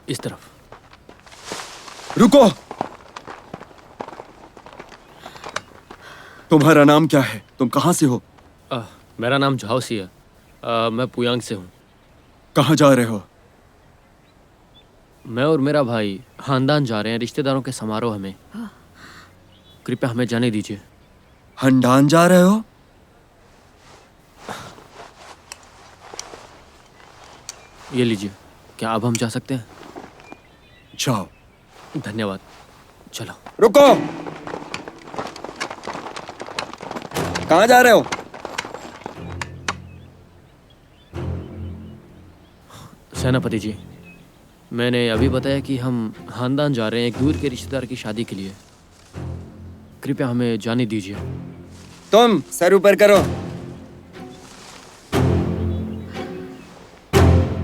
इस तरफ। रुको। तुम्हारा नाम क्या है? तुम कहां से हो? मेरा नाम झाओसी है। मैं पुयांग से हूँ। कहां जा रहे हो? मैं और मेरा भाई खानदान जा रहे हैं रिश्तेदारों के समारोह में। कृपया हमें जाने दीजिए। हंडान जा रहे हो? ये लीजिए। क्या अब हम जा सकते हैं? जाओ। धन्यवाद। चलो। रुको। कहां जा रहे हो? सेनापति जी, मैंने अभी बताया कि हम खानदान जा रहे हैं एक दूर के रिश्तेदार की शादी के लिए। कृपया हमें जाने दीजिए। तुम सर ऊपर करो।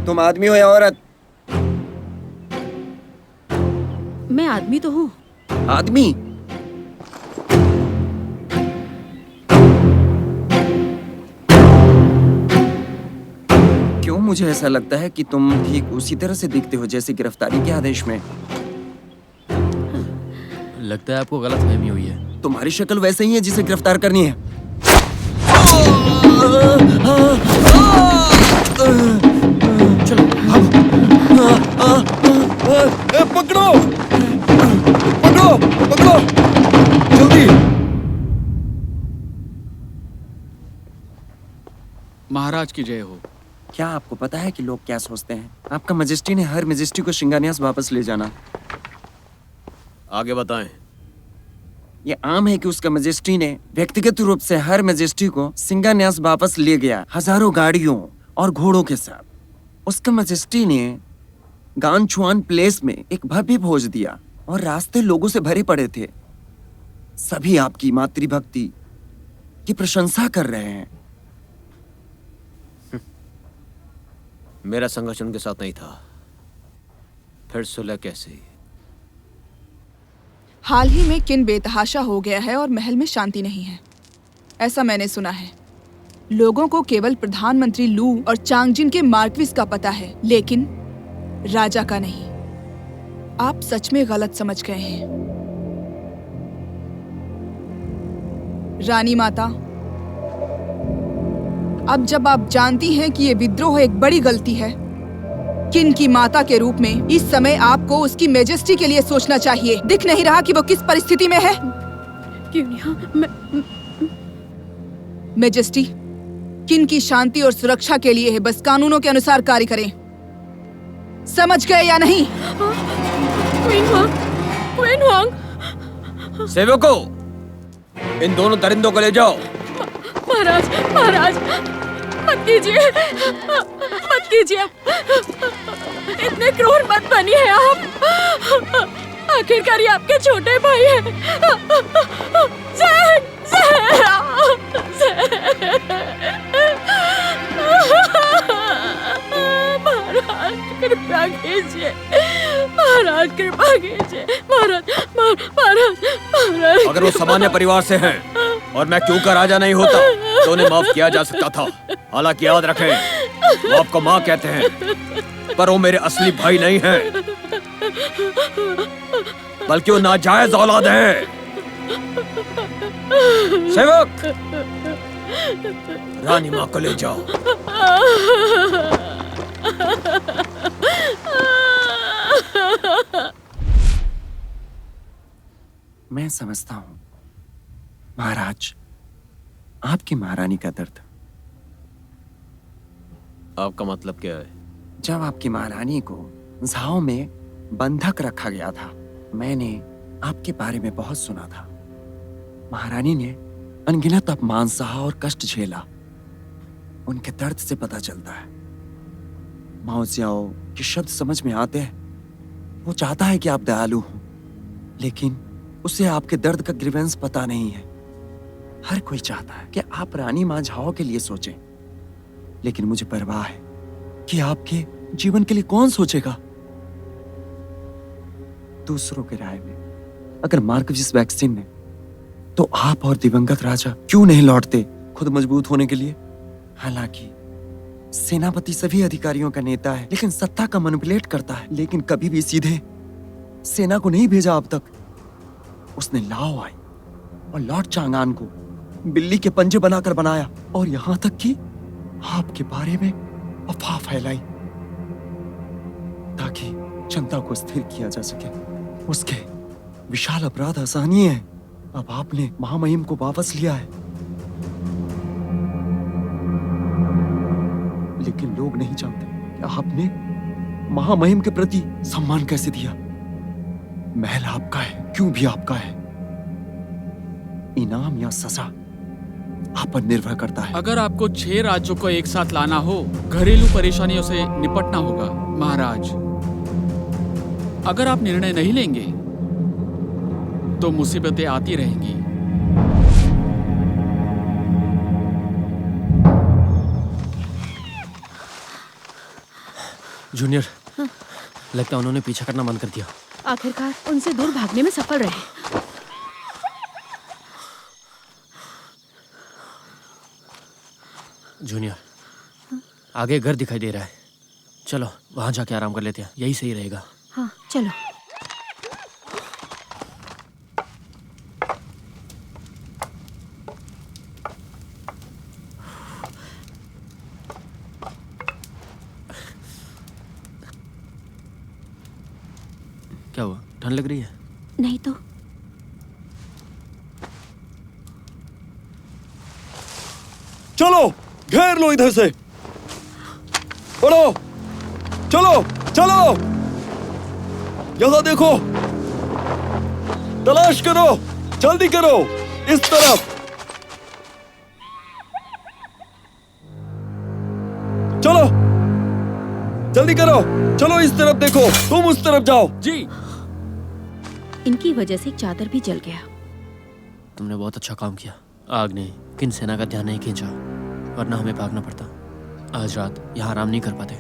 तुम आदमी हो या औरत? मैं आदमी तो हूँ। आदमी? क्यों मुझे ऐसा लगता है कि तुम ठीक उसी तरह से दिखते हो जैसे गिरफ्तारी के आदेश में। लगता है आपको गलतफहमी हुई है। तुम्हारी शक्ल वैसे ही है जिसे गिरफ्तार करनी है। चलो पकड़ो पकड़ो पकड़ो जल्दी। महाराज की जय हो। क्या आपको पता है कि लोग क्या सोचते हैं? आपका मजेस्टी ने हर मजेस्टी को शिंगान्यास वापस ले जाना। आगे बताएं। ये आम है कि उसका मजेस्टी ने व्यक्तिगत रूप से हर मजेस्टी को सिंगान्यास वापस ले गया, हजारों गाड़ियों और घोड़ों के साथ। उसका मजेस्टी ने गानछुआन प्लेस में एक भव्य भोज दिया और रास्ते लोगों से भरे पड़े थे। सभी आपकी मातृभक्ति की प्रशंसा कर रहे हैं। मेरा संघर्ष उनके साथ नहीं था, फिर सुलह कैसे? हाल ही में किन बेतहाशा हो गया है और महल में शांति नहीं है, ऐसा मैंने सुना है। लोगों को केवल प्रधानमंत्री लू और चांगजिन के मार्क्विस का पता है, लेकिन राजा का नहीं। आप सच में गलत समझ गए हैं। रानी माता, अब जब आप जानती हैं कि ये विद्रोह एक बड़ी गलती है, किन की माता के रूप में इस समय आपको उसकी मेजेस्टी के लिए सोचना चाहिए। दिख नहीं रहा कि वो किस परिस्थिति में है? क्यों नहीं? मेजेस्टी, किन की शांति और सुरक्षा के लिए है, बस कानूनों के अनुसार कार्य करें। समझ गए या नहीं? Queen Huang. सेवकों, इन दोनों दरिंदों को ले जाओ। महाराज, महाराज, मत कीजिए, मत कीजिए। इतने क्रूर मत बनिए आप। आखिरकार ये आपके छोटे भाई हैं। जैन, महाराज कृपया कीजिए, महाराज कृपा कीजिए, महाराज, महाराज, महाराज। अगर वो सामान्य परिवार से हैं और मैं क्यों का राजा नहीं होता तो उन्हें माफ किया जा सकता था। हालांकि याद रखें, वो आपको माँ कहते हैं, पर वो मेरे असली भाई नहीं हैं, बल्कि वो नाजायज औलाद हैं। सेवक, रानी माँ को ले जाओ। मैं समझता हूँ महाराज, आपकी महारानी का दर्द। आपका मतलब क्या है? जब आपकी महारानी को झाओ में बंधक रखा गया था, मैंने आपके बारे में बहुत सुना था। महारानी ने अनगिनत अपमान सहा और कष्ट झेला। उनके दर्द से पता चलता है। माओ ज़ियाओ के शब्द समझ में आते हैं। वो चाहता है कि आप दयालु हो, लेकिन उसे आपके दर्द का ग्रीवेंस पता नहीं है। हर कोई चाहता है कि आप रानी माँ झाओ के लिए सोचें, लेकिन मुझे परवाह है कि आपके जीवन के लिए कौन सोचेगा। दूसरों के राय में अगर मार्क्विस वैक्सीन ने, तो आप और दिवंगत राजा क्यों नहीं लौटते खुद मजबूत होने के लिए? हालांकि सेनापति सभी अधिकारियों का नेता है, लेकिन सत्ता का मैनिपुलेट करता है, लेकिन कभी भी सीधे सेना को नहीं भेजा अब तक। उसने लाओ आई और लॉर्ड चांगान को बिल्ली के पंजे बनाकर बनाया, और यहां तक कि आपके बारे में अफवाह फैलाई ताकि जनता को स्थिर किया जा सके। उसके विशाल अपराध असहनीय है। अब आपने महामहिम को वापस लिया है, लेकिन लोग नहीं जानते कि आपने महामहिम के प्रति सम्मान कैसे दिया। महल आपका है, क्यों भी आपका है। इनाम या सजा आप पर निर्भर करता है। अगर आपको 6 राज्यों को एक साथ लाना हो, घरेलू परेशानियों से निपटना होगा महाराज। अगर आप निर्णय नहीं लेंगे तो मुसीबतें आती रहेंगी। जूनियर, लगता है उन्होंने पीछा करना बंद कर दिया। आखिरकार उनसे दूर भागने में सफल रहे। जूनियर, आगे घर दिखाई दे रहा है, चलो वहां जाके आराम कर लेते हैं, यही सही रहेगा। हाँ चलो। क्या हुआ, ठंड लग रही है? नहीं तो। चलो घेर लो इधर से, बढ़ो, चलो चलो, यहां देखो, तलाश करो, जल्दी करो, इस तरफ, चलो जल्दी करो, चलो इस तरफ देखो, तुम उस तरफ जाओ। जी। इनकी वजह से चादर भी जल गया। तुमने बहुत अच्छा काम किया। आग ने किन सेना का ध्यान नहीं खींचा, वरना हमें भागना पड़ता। आज रात यहाँ आराम नहीं कर पाते।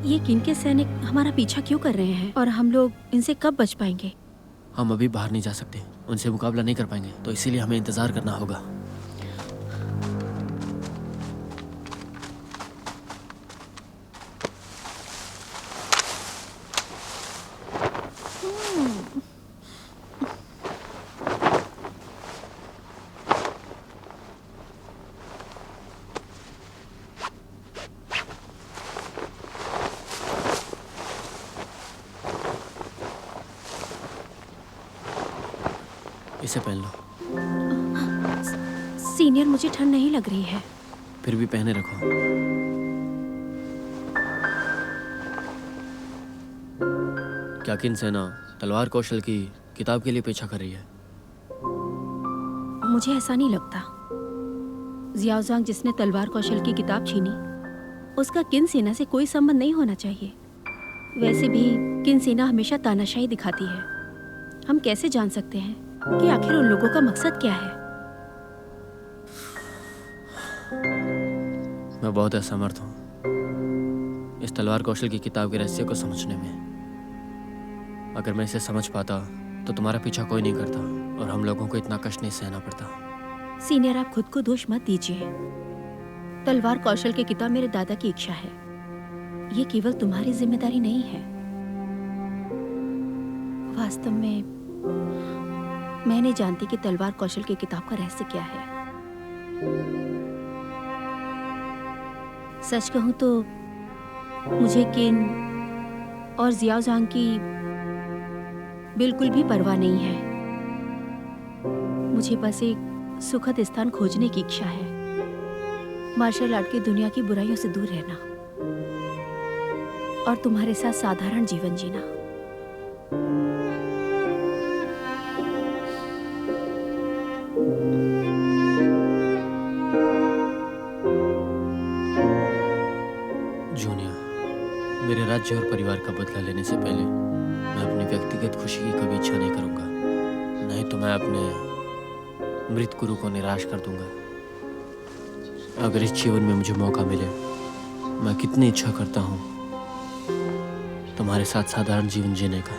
ये किन के सैनिक हमारा पीछा क्यों कर रहे हैं और हम लोग इनसे कब बच पाएंगे? हम अभी बाहर नहीं जा सकते, उनसे मुकाबला नहीं कर पाएंगे, तो इसीलिए हमें इंतजार करना होगा। इसे पहन लो। सीनियर, मुझे ठंड नहीं लग रही है। फिर भी पहने रखो। क्या किन सेना तलवार कौशल की किताब के लिए पीछा कर रही है? मुझे ऐसा नहीं लगता। जियाओजांग जिसने तलवार कौशल की किताब छीनी, उसका किन सेना से कोई संबंध नहीं होना चाहिए। वैसे भी किन सेना हमेशा तानाशाही दिखाती है। हम कैसे जान सकते हैं कि आखिर उन लोगों का मकसद क्या है? मैं बहुत असमर्थ हूँ इस तलवार कौशल की किताब के रहस्य को समझने में। अगर मैं इसे समझ पाता तो तुम्हारा पीछा कोई नहीं करता और हम लोगों को इतना कष्ट नहीं सहना पड़ता। सीनियर, आप खुद को दोष मत दीजिए। तलवार कौशल की किताब मेरे दादा की इच्छा है। ये केवल तुम्हारी जिम्मेदारी नहीं है। वास्तव में मैं नहीं जानती कि तलवार कौशल की किताब का रहस्य क्या है। सच कहूं तो मुझे किन और जियाओजांग की बिल्कुल भी परवाह नहीं है। मुझे बस एक सुखद स्थान खोजने की इच्छा है। मार्शल आर्ट की दुनिया की बुराइयों से दूर रहना और तुम्हारे साथ साधारण जीवन जीना। जूनियर, मेरे राज्य और परिवार का बदला लेने से पहले मैं अपनी व्यक्तिगत खुशी की कभी इच्छा नहीं करूंगा। नहीं तो मैं अपने मृत गुरु को निराश कर दूंगा। अगर इस जीवन में मुझे मौका मिले, मैं कितनी इच्छा करता हूँ तुम्हारे साथ साधारण जीवन जीने का।